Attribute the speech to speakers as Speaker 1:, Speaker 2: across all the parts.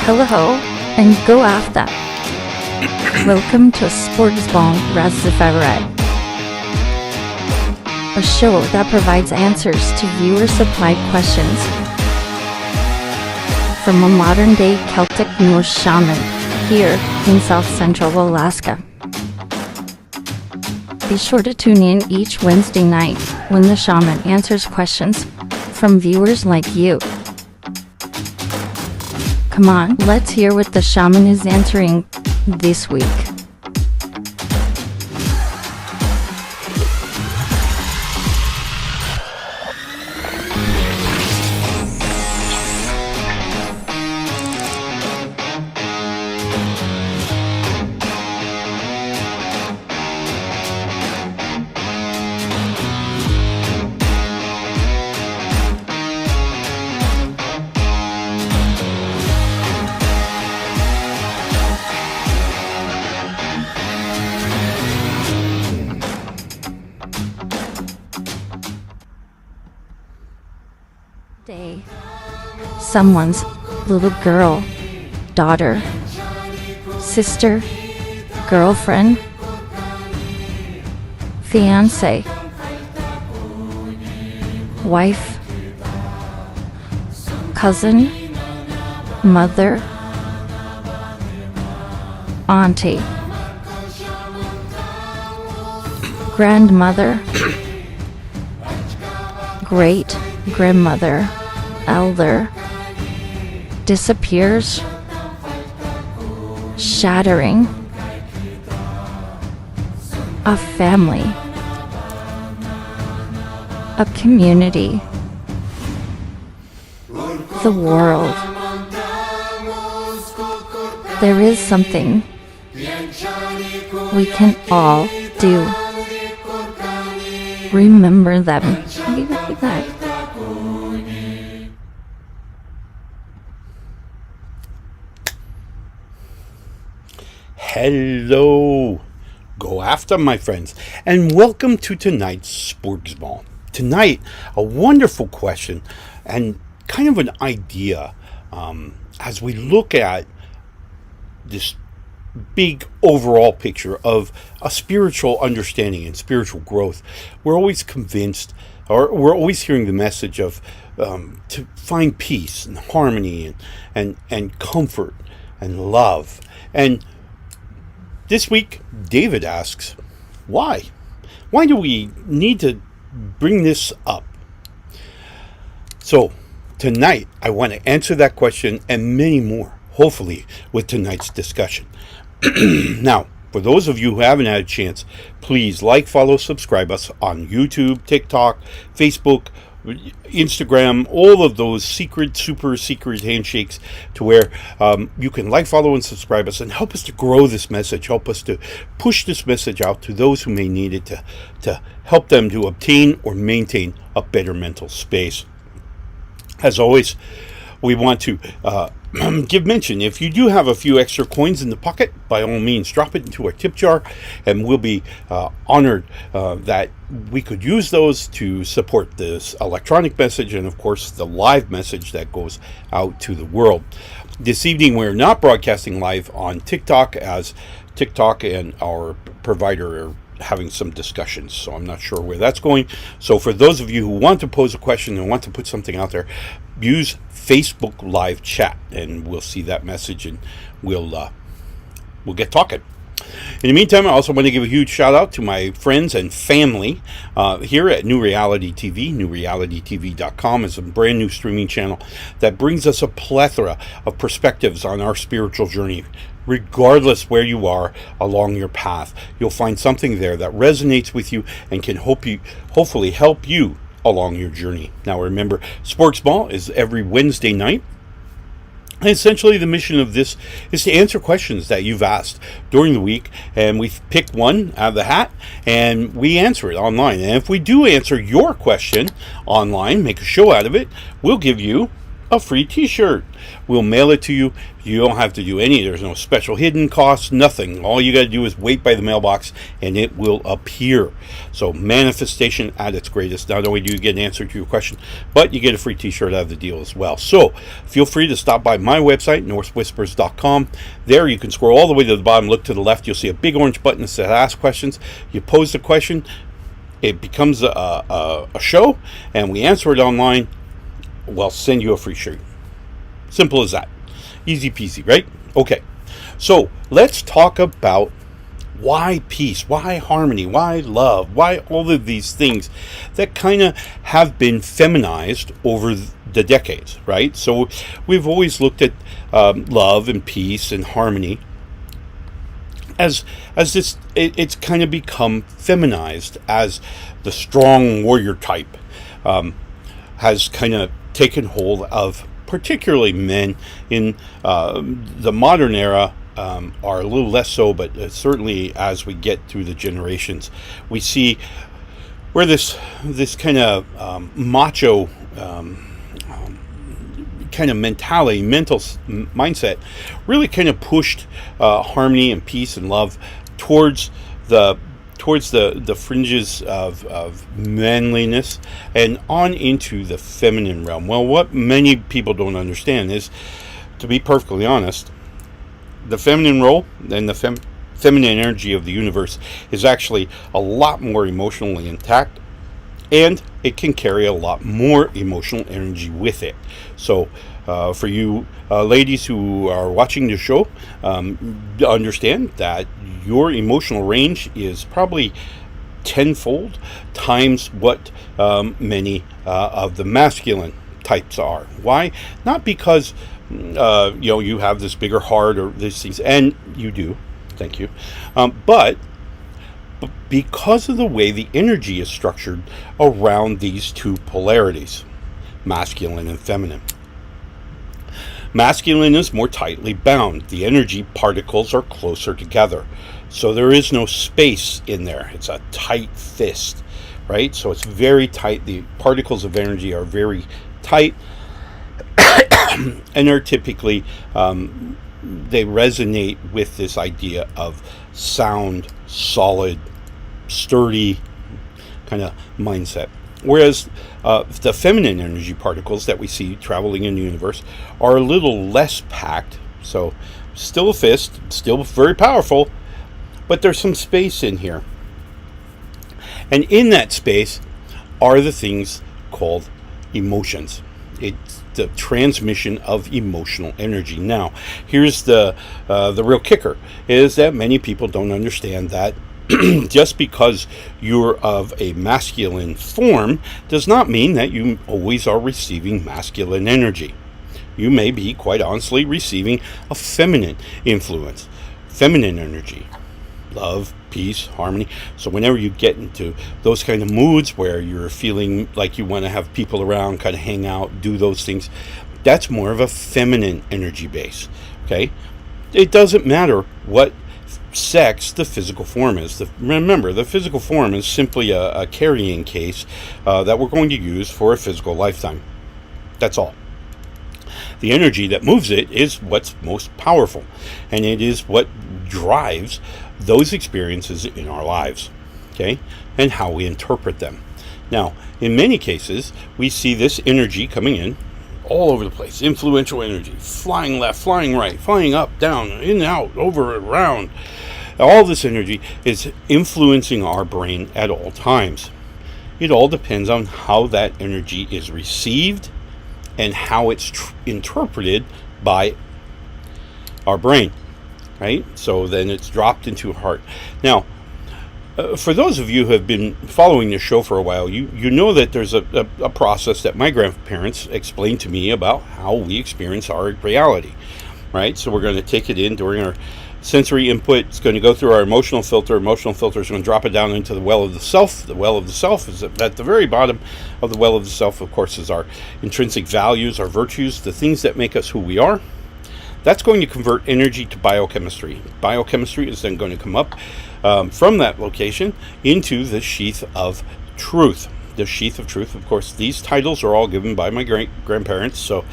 Speaker 1: Hello and go after. Welcome to Sportsball Razzafarat, a show that provides answers to viewer-supplied questions from a modern-day Celtic Norse shaman here in South Central Alaska. Be sure to tune in each Wednesday night when the shaman answers questions from viewers like you. Come on, let's hear what the shaman is answering this week. Day. Someone's little girl, daughter, sister, girlfriend, fiance, wife, cousin, mother, auntie, grandmother, great grandmother, elder, disappears, shattering, a family, a community, the world. There is something we can all do. Remember them.
Speaker 2: Hello, go after my friends, and welcome to tonight's Sportsball. Tonight, a wonderful question and kind of an idea as we look at this big overall picture of a spiritual understanding and spiritual growth. We're always convinced, or we're always hearing the message of to find peace and harmony and comfort and love. And this week, David asks, why? Why do we need to bring this up? So, tonight, I want to answer that question and many more, hopefully, with tonight's discussion. Now, for those of you who haven't had a chance, please like, follow, subscribe us on YouTube, TikTok, Facebook, Instagram, all of those super secret handshakes to where you can like, follow, and subscribe us and help us to grow this message, help us to push this message out to those who may need it to help them to obtain or maintain a better mental space. As always, we want to give mention, if you do have a few extra coins in the pocket, by all means drop it into our tip jar, and we'll be honored that we could use those to support this electronic message and of course the live message that goes out to the world. This evening we're not broadcasting live on TikTok, as TikTok and our provider are having some discussions, so I'm not sure where that's going. So for those of you who want to pose a question and want to put something out there, use Facebook live chat and we'll see that message and we'll get talking. In the meantime, I also want to give a huge shout out to my friends and family here at New Reality TV. NewRealityTV.com is a brand new streaming channel that brings us a plethora of perspectives on our spiritual journey. Regardless where you are along your path, you'll find something there that resonates with you and can hopefully help you along your journey. Now remember, Sportsball is every Wednesday night. And essentially the mission of this is to answer questions that you've asked during the week, and we pick one out of the hat and we answer it online. And if we do answer your question online, make a show out of it, we'll give you a free t-shirt. We'll mail it to you. You don't have to do there's no special hidden costs, nothing. All you got to do is wait by the mailbox and it will appear. So manifestation at its greatest. Not only do you get an answer to your question, but you get a free t-shirt out of the deal as well. So feel free to stop by my website, northwhispers.com. There you can scroll all the way to the bottom, look to the left. You'll see a big orange button that says ask questions. You pose the question, it becomes a show, and we answer it online. We'll send you a free shirt. Simple as that. Easy peasy, right? Okay. So let's talk about why peace, why harmony, why love, why all of these things that kind of have been feminized over the decades, right? So we've always looked at love and peace and harmony as this. It's kind of become feminized as the strong warrior type. Has kind of taken hold of particularly men in the modern era. Are a little less so, but certainly as we get through the generations, we see where this kind of macho kind of mentality, mindset, really kind of pushed harmony and peace and love towards the fringes of manliness and on into the feminine realm. Well, what many people don't understand is, to be perfectly honest, the feminine role and the feminine energy of the universe is actually a lot more emotionally intact, and it can carry a lot more emotional energy with it. So for you ladies who are watching the show, understand that your emotional range is probably tenfold times what many of the masculine types are. Why? Not because you have this bigger heart or these things, and you do, thank you, but because of the way the energy is structured around these two polarities, masculine and feminine. Masculine is more tightly bound. The energy particles are closer together, so there is no space in there. It's a tight fist, right? So it's very tight. The particles of energy are very tight, and are typically they resonate with this idea of sound, solid, sturdy kind of mindset. Whereas the feminine energy particles that we see traveling in the universe are a little less packed. So still a fist, still very powerful, but there's some space in here. And in that space are the things called emotions. It's the transmission of emotional energy. Now, here's the real kicker, is that many people don't understand that just because you're of a masculine form does not mean that you always are receiving masculine energy. You may be, quite honestly, receiving a feminine influence, feminine energy, love, peace, harmony. So whenever you get into those kind of moods where you're feeling like you want to have people around, kind of hang out, do those things, that's more of a feminine energy base. Okay? It doesn't matter what sex the physical form is. Remember, the physical form is simply a carrying case that we're going to use for a physical lifetime. That's all. The energy that moves it is what's most powerful, and it is what drives those experiences in our lives, okay, and how we interpret them. Now, in many cases, we see this energy coming in all over the place. Influential energy, flying left, flying right, flying up, down, in and out, over and around. All this energy is influencing our brain at all times. It all depends on how that energy is received and how it's interpreted by our brain, right? So then it's dropped into our heart. Now, for those of you who have been following this show for a while, you know that there's a process that my grandparents explained to me about how we experience our reality, right? So we're going to take it in during our sensory input. It's going to go through our emotional filter. Emotional filter is going to drop it down into the well of the self. The well of the self is at the very bottom of the well of the self, of course, is our intrinsic values, our virtues, the things that make us who we are. That's going to convert energy to biochemistry. Biochemistry is then going to come up from that location into the sheath of truth. The sheath of truth, of course, these titles are all given by my grandparents, so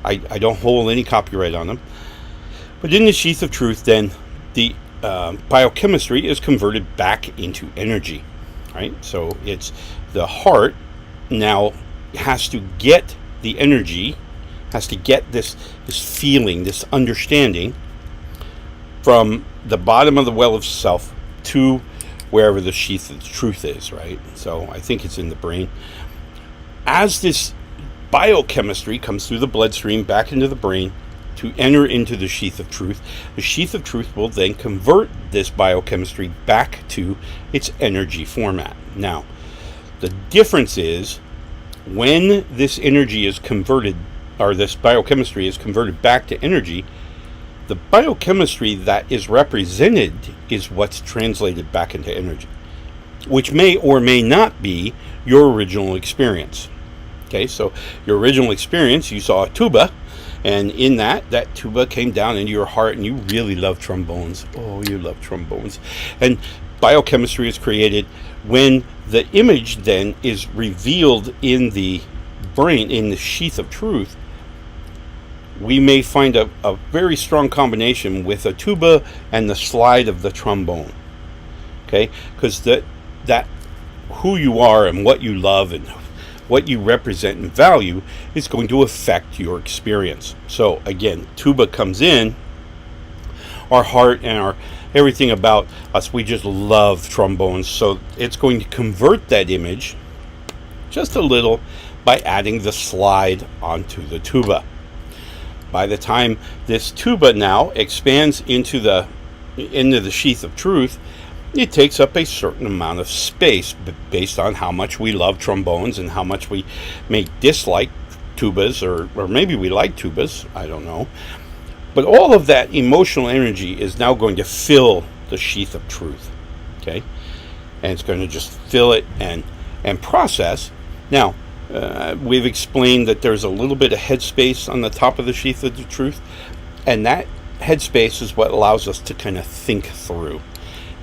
Speaker 2: I don't hold any copyright on them. But in the sheath of truth, then the biochemistry is converted back into energy, right? So it's the heart now has to get the energy, has to get this feeling, this understanding from the bottom of the well of self to wherever the sheath of truth is, right? So I think it's in the brain. As this biochemistry comes through the bloodstream back into the brain to enter into the sheath of truth, the sheath of truth will then convert this biochemistry back to its energy format. Now, the difference is when this energy is converted, or this biochemistry is converted back to energy, the biochemistry that is represented is what's translated back into energy, which may or may not be your original experience. Okay, so your original experience, you saw a tuba, and in that tuba came down into your heart, and you really love trombones. Oh, you love trombones. And biochemistry is created when the image then is revealed in the brain, in the sheath of truth. We may find a very strong combination with a tuba and the slide of the trombone. Okay, because that who you are and what you love and what you represent and value is going to affect your experience. So again, tuba comes in, our heart and our everything about us, we just love trombones, so it's going to convert that image just a little by adding the slide onto the tuba. By the time this tuba now expands into the sheath of truth, it takes up a certain amount of space based on how much we love trombones and how much we may dislike tubas, or maybe we like tubas, I don't know. But all of that emotional energy is now going to fill the sheath of truth, okay? And it's going to just fill it and process. Now, we've explained that there's a little bit of headspace on the top of the sheath of the truth, and that headspace is what allows us to kind of think through.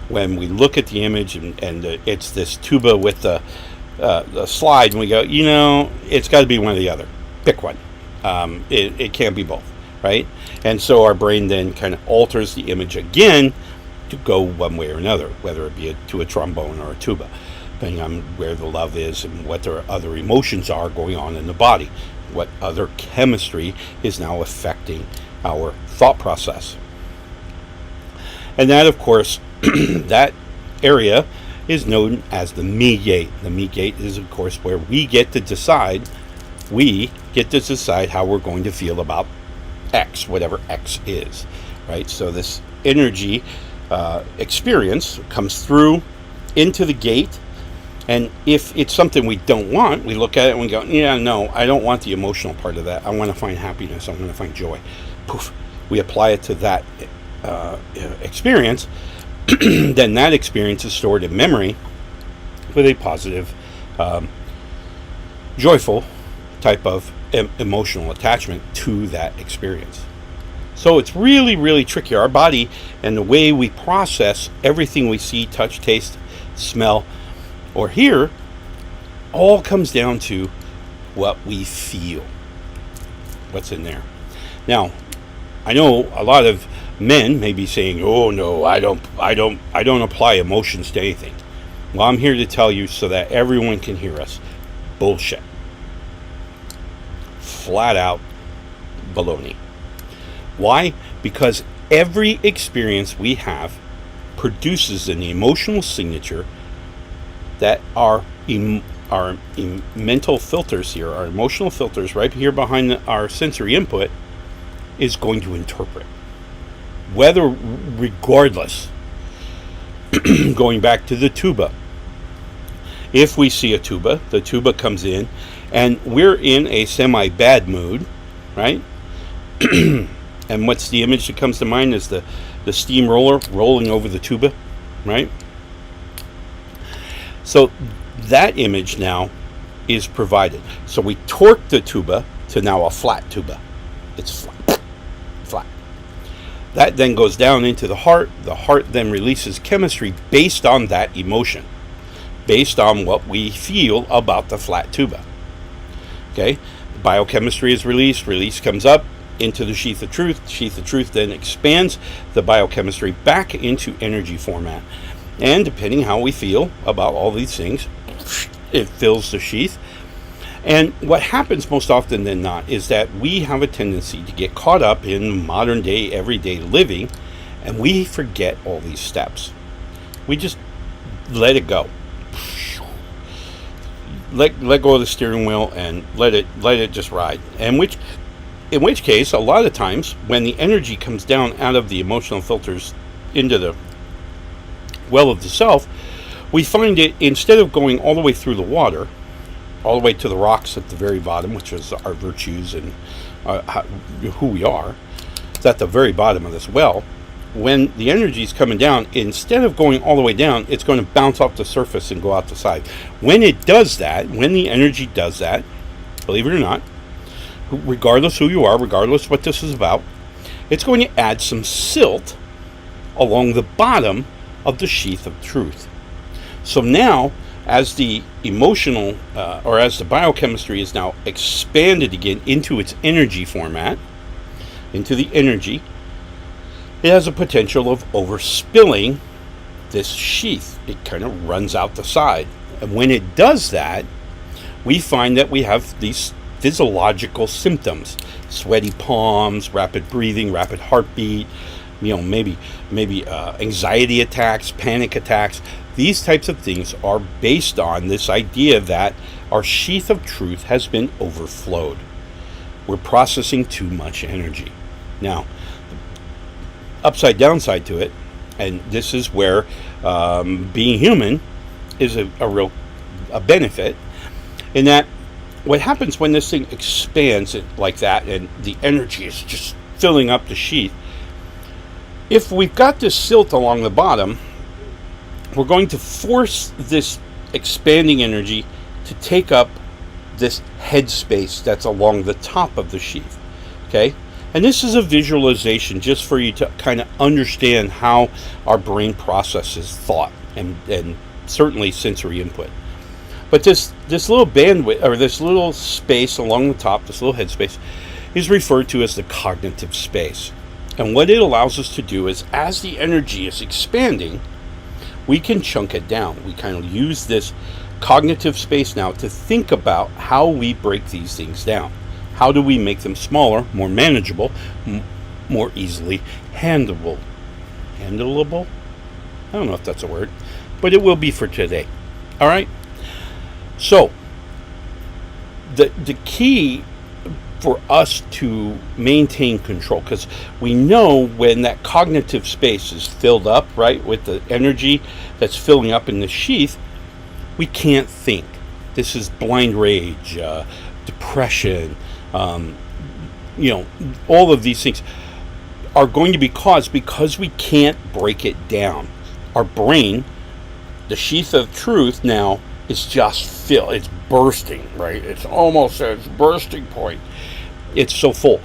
Speaker 2: When we look at the image and it's this tuba with the slide, and we go, it's got to be one or the other. Pick one. It can't be both, right? And so our brain then kind of alters the image again to go one way or another, whether it be to a trombone or a tuba, depending on where the love is and what their other emotions are going on in the body, what other chemistry is now affecting our thought process. And that, of course, that area is known as the me gate. The me gate is, of course, where we get to decide how we're going to feel about X, whatever X is, right? So this energy experience comes through into the gate, and if it's something we don't want, we look at it and we go, no, I don't want the emotional part of that. I want to find happiness. I want to find joy. Poof. We apply it to that experience. Then that experience is stored in memory with a positive, joyful type of emotional attachment to that experience. So it's really, really tricky. Our body and the way we process everything we see, touch, taste, smell, or hear all comes down to what we feel, what's in there. Now, I know a lot of men may be saying, "Oh no, I don't apply emotions to anything." Well, I'm here to tell you so that everyone can hear us. Bullshit. Flat out baloney. Why? Because every experience we have produces an emotional signature that our mental filters here, our emotional filters right here behind our sensory input, is going to interpret. Regardless, going back to the tuba, if we see a tuba, the tuba comes in, and we're in a semi-bad mood, right? And what's the image that comes to mind is the steamroller rolling over the tuba, right? So that image now is provided. So we torque the tuba to now a flat tuba. It's flat. That then goes down into the heart. The heart then releases chemistry based on that emotion, based on what we feel about the flat tuba. Okay? Biochemistry is released. Release comes up into the sheath of truth. The sheath of truth then expands the biochemistry back into energy format. And depending how we feel about all these things, it fills the sheath. And what happens most often than not is that we have a tendency to get caught up in modern day, everyday living, and we forget all these steps. We just let it go. Let go of the steering wheel and let it just ride. And in which case, a lot of times when the energy comes down out of the emotional filters into the well of the self, we find it, instead of going all the way through the water, all the way to the rocks at the very bottom, which is our virtues and who we are, it's at the very bottom of this well. When the energy is coming down, instead of going all the way down, it's going to bounce off the surface and go out the side. When it does that, when the energy does that, believe it or not, regardless who you are, regardless what this is about, it's going to add some silt along the bottom of the sheath of truth. So now, as the emotional, or as the biochemistry is now expanded again into its energy format, into the energy, it has a potential of overspilling this sheath. It kind of runs out the side. And when it does that, we find that we have these physiological symptoms: sweaty palms, rapid breathing, rapid heartbeat, maybe anxiety attacks, panic attacks. These types of things are based on this idea that our sheath of truth has been overflowed. We're processing too much energy. Now, upside downside to it, and this is where being human is a real benefit, in that what happens when this thing expands like that and the energy is just filling up the sheath, if we've got this silt along the bottom, we're going to force this expanding energy to take up this headspace that's along the top of the sheath. Okay? And this is a visualization just for you to kind of understand how our brain processes thought and certainly sensory input. But this little bandwidth, or this little space along the top, this little headspace, is referred to as the cognitive space. And what it allows us to do is, as the energy is expanding, we can chunk it down. We kind of use this cognitive space now to think about how we break these things down. How do we make them smaller, more manageable, more easily handleable? Handleable? I don't know if that's a word, but it will be for today. All right? So, the key for us to maintain control, because we know when that cognitive space is filled up, right, with the energy that's filling up in the sheath, we can't think. This is blind rage, depression, all of these things are going to be caused because we can't break it down. Our brain, the sheath of truth now, is just filled. It's bursting, right? It's almost at its bursting point. It's so full.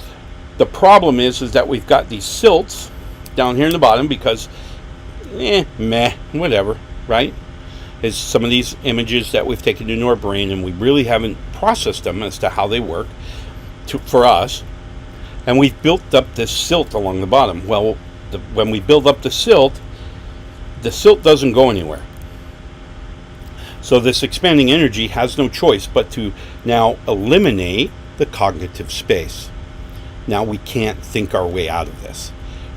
Speaker 2: The problem is that we've got these silts down here in the bottom because, whatever, right? It's some of these images that we've taken into our brain and we really haven't processed them as to how they work for us. And we've built up this silt along the bottom. Well, when we build up the silt doesn't go anywhere. So this expanding energy has no choice but to now eliminate the cognitive space. Now we can't think our way out of this.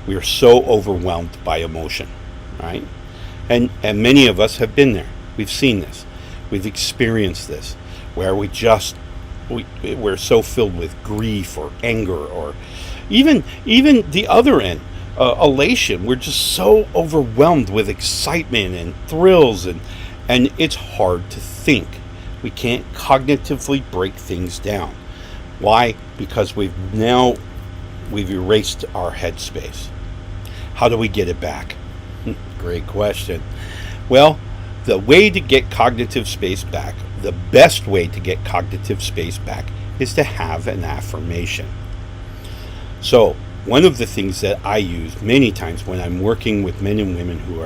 Speaker 2: We are so overwhelmed by emotion, right? And many of us have been there. We've seen this. We've experienced this, where we're so filled with grief or anger, or even the other end, elation. We're just so overwhelmed with excitement and thrills, and it's hard to think. We can't cognitively break things down. Why? Because we've erased our headspace. How do we get it back? Great question. Well, the way to get cognitive space back, the best way to get cognitive space back, is to have an affirmation. So, one of the things that I use many times when I'm working with men and women who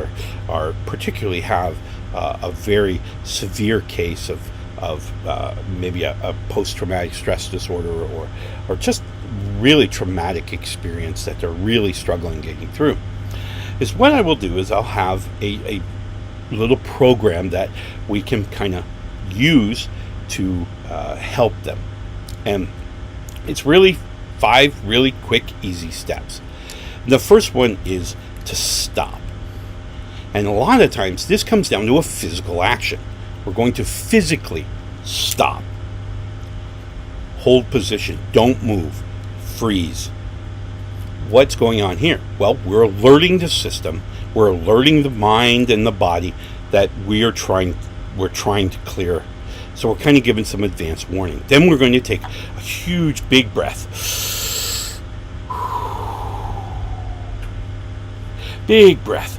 Speaker 2: are particularly have a very severe case of maybe a post-traumatic stress disorder, or just really traumatic experience that they're really struggling getting through, is what I will do is I'll have a little program that we can kind of use to help them. And it's really 5 really quick, easy steps. The first one is to stop. And a lot of times this comes down to a physical action. We're going to physically stop. Hold position. Don't move. Freeze. What's going on here? Well, we're alerting the system. We're alerting the mind and the body that we're trying to clear. So we're kind of giving some advance warning. Then we're going to take a huge big breath. Big breath.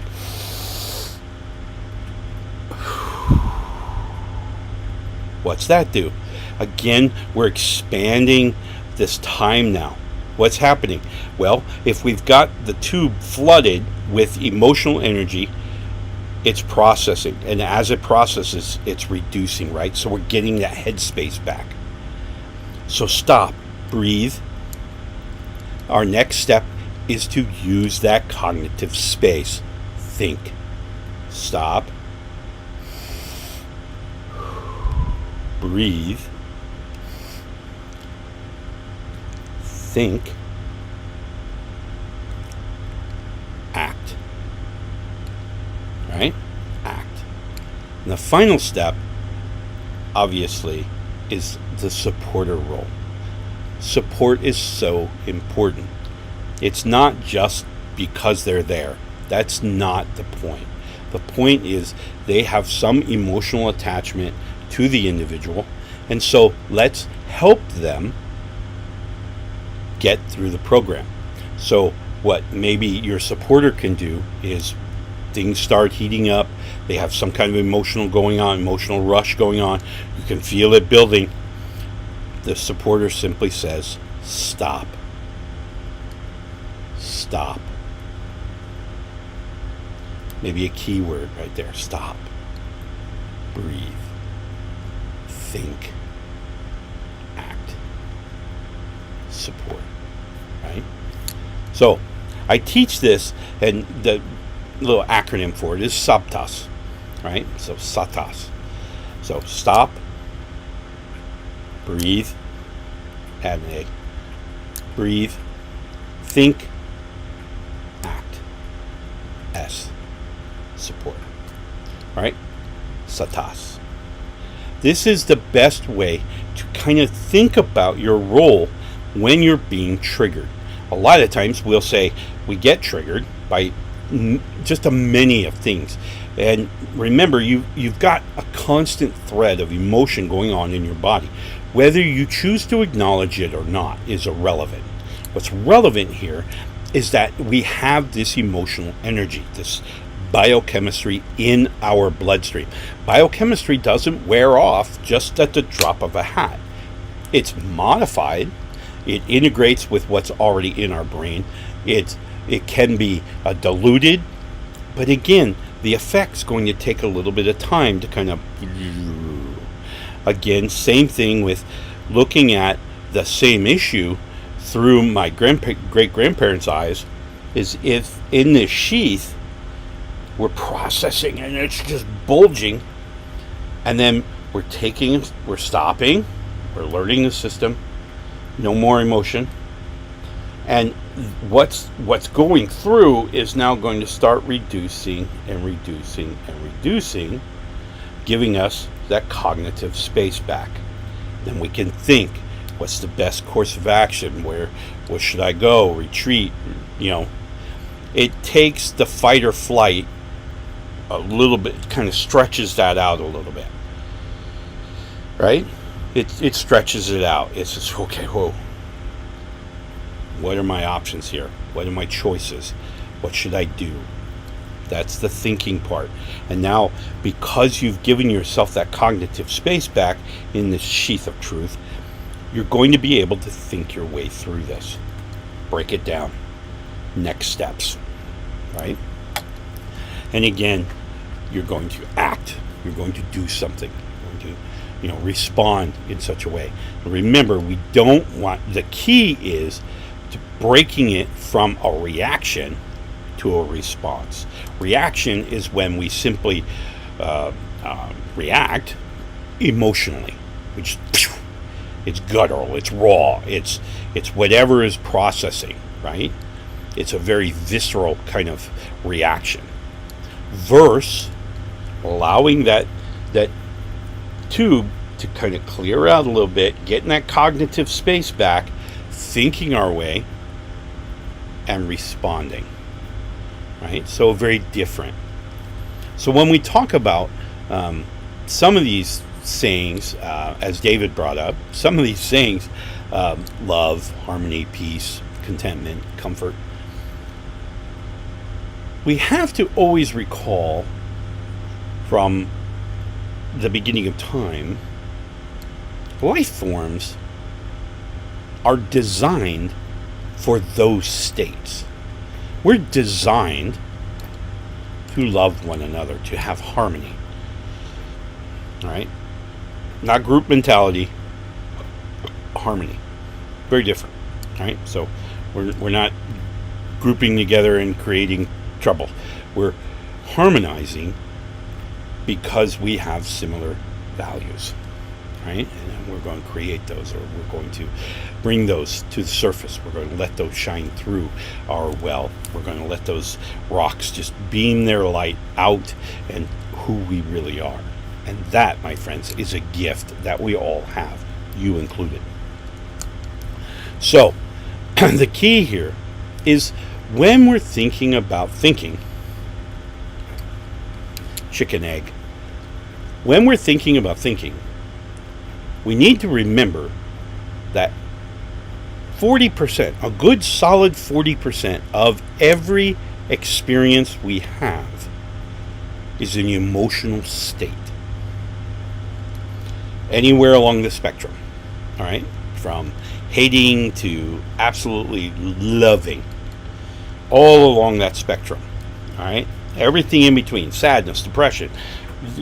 Speaker 2: What's that do? Again, we're expanding this time now. What's happening? Well, if we've got the tube flooded with emotional energy, it's processing. And as it processes, it's reducing, right? So we're getting that headspace back. So stop, breathe. Our next step is to use that cognitive space. Think. Stop. Breathe. Think. Act. Right? Act. And the final step, obviously, is the supporter role. Support is so important. It's not just because they're there. That's not the point. The point is they have some emotional attachment to the individual, and so let's help them get through the program. So what maybe your supporter can do is things start heating up, they have some kind of emotional rush going on, you can feel it building. The supporter simply says, stop. Stop. Maybe a key word right there. Stop. Breathe. Think. Act. Support. Right? So, I teach this, and the little acronym for it is SATAS. Right? So, SATAS. So, stop. Breathe. Add an A. Breathe. Think. Act. S. Support. All right? SATAS. This is the best way to kind of think about your role when you're being triggered. A lot of times we'll say we get triggered by just a many of things. And remember, you've got a constant thread of emotion going on in your body. Whether you choose to acknowledge it or not is irrelevant. What's relevant here is that we have this emotional energy, this biochemistry in our bloodstream. Biochemistry doesn't wear off just at the drop of a hat. It's modified. It integrates with what's already in our brain. It can be diluted, but again, the effect's going to take a little bit of time to kind of... Again, same thing with looking at the same issue through my great-grandparents' eyes, is if in this sheath we're processing and it's just bulging, and then we're stopping, we're alerting the system, no more emotion, and what's going through is now going to start reducing and reducing and reducing, giving us that cognitive space back. Then we can think, what's the best course of action? Where should I go? Retreat? It takes the fight or flight a little bit, kind of stretches that out a little bit, right? It stretches it out. It's just, okay, whoa. What are my options here? What are my choices? What should I do? That's the thinking part. And now, because you've given yourself that cognitive space back in this sheath of truth, you're going to be able to think your way through this. Break it down. Next steps, right? And again, you're going to act. You're going to do something. You're going to, respond in such a way. Remember, we don't want, the key is to breaking it from a reaction to a response. Reaction is when we simply react emotionally, which it's guttural, it's raw, it's whatever is processing, right? It's a very visceral kind of reaction. Versus allowing that tube to kind of clear out a little bit, getting that cognitive space back, thinking our way, and responding, right? So very different. So when we talk about some of these sayings, as David brought up, some of these sayings, love, harmony, peace, contentment, comfort, we have to always recall from the beginning of time, life forms are designed for those states. We're designed to love one another, to have harmony. All right? Not group mentality, harmony. Very different. All right? So we're not grouping together and creating trouble. We're harmonizing because we have similar values, right? And we're going to create those, or we're going to bring those to the surface. We're going to let those shine through our well. We're going to let those rocks just beam their light out and who we really are. And that, my friends, is a gift that we all have, you included. So, the key here is when we're thinking about thinking, chicken egg. When we're thinking about thinking, we need to remember that 40%, a good solid 40% of every experience we have is an emotional state. Anywhere along the spectrum, all right? From hating to absolutely loving, all along that spectrum, all right? Everything in between, sadness, depression,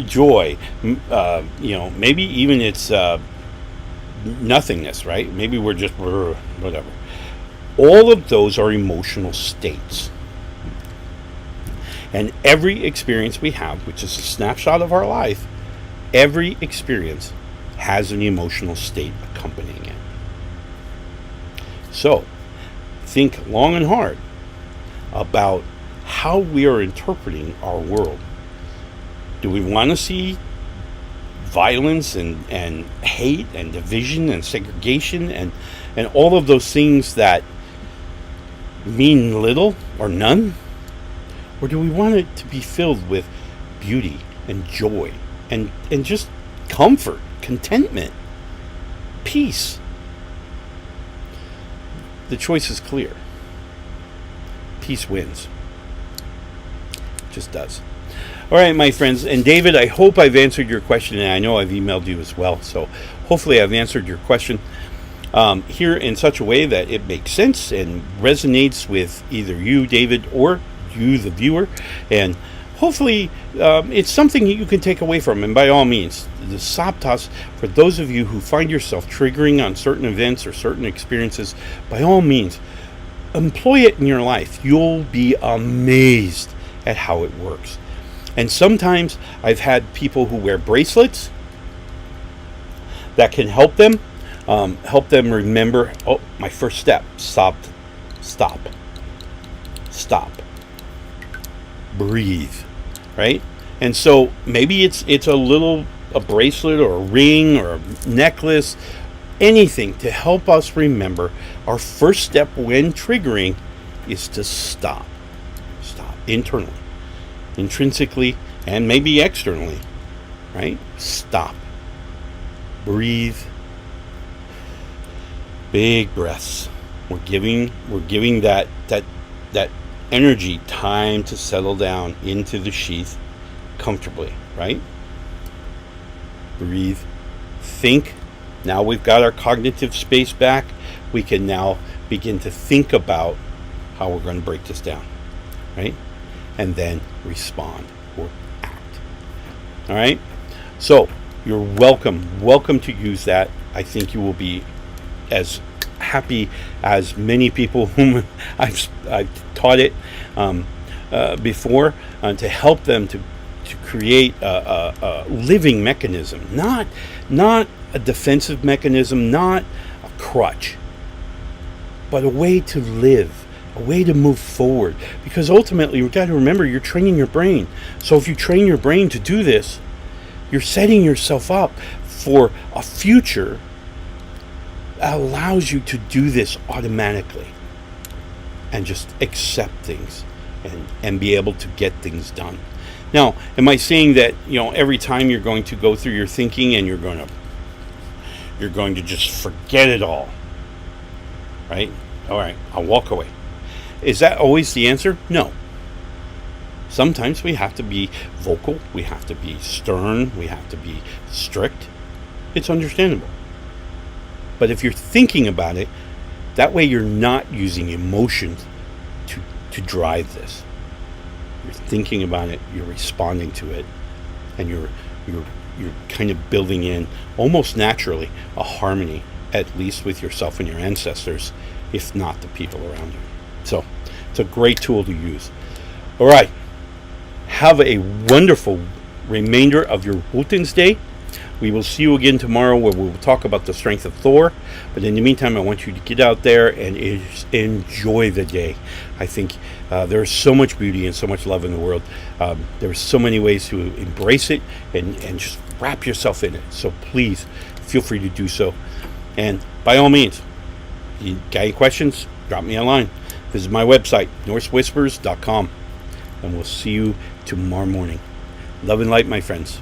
Speaker 2: joy, maybe even it's nothingness, right? Maybe we're just whatever. All of those are emotional states. And every experience we have, which is a snapshot of our life, every experience has an emotional state accompanying it. So, think long and hard about how we are interpreting our world. Do we want to see violence and hate and division and segregation and all of those things that mean little or none? Or do we want it to be filled with beauty and joy and just comfort, contentment, peace? The choice is clear. Peace wins. Just does. All right, my friends. And David, I hope I've answered your question, and I know I've emailed you as well. So hopefully I've answered your question here in such a way that it makes sense and resonates with either you, David, or you, the viewer. And hopefully it's something that you can take away from. And by all means, the Saptas, for those of you who find yourself triggering on certain events or certain experiences, by all means, employ it in your life. You'll be amazed at how it works. And sometimes I've had people who wear bracelets that can help them remember, my first step, stop, breathe, right? And so maybe it's a bracelet or a ring or a necklace, anything to help us remember our first step when triggering is to stop internally, intrinsically, and maybe externally, right? Stop, breathe, big breaths. We're giving that energy time to settle down into the sheath comfortably, right? Breathe, think. Now we've got our cognitive space back. We can now begin to think about how we're going to break this down, right? And then respond or act. All right? So, You're welcome to use that. I think you will be as happy as many people whom I've taught it before, to help them to create a living mechanism, not a defensive mechanism, not a crutch, but a way to live, a way to move forward. Because ultimately, you've got to remember, you're training your brain. So if you train your brain to do this, you're setting yourself up for a future that allows you to do this automatically and just accept things and be able to get things done. Now, am I saying that, every time you're going to go through your thinking and you're going to just forget it all, right? All right, I'll walk away. Is that always the answer? No. Sometimes we have to be vocal, we have to be stern, we have to be strict. It's understandable. But if you're thinking about it, that way you're not using emotions to drive this. You're thinking about it, you're responding to it, and you're kind of building in, almost naturally, a harmony, at least with yourself and your ancestors, if not the people around you. So it's a great tool to use. All right. Have a wonderful remainder of your Wotan's Day. We will see you again tomorrow, where we will talk about the strength of Thor. But in the meantime, I want you to get out there and enjoy the day. I think there's so much beauty and so much love in the world. There's so many ways to embrace it and just wrap yourself in it. So please feel free to do so. And by all means, you got any questions, drop me a line. Visit my website, NorseWhispers.com. And we'll see you tomorrow morning. Love and light, my friends.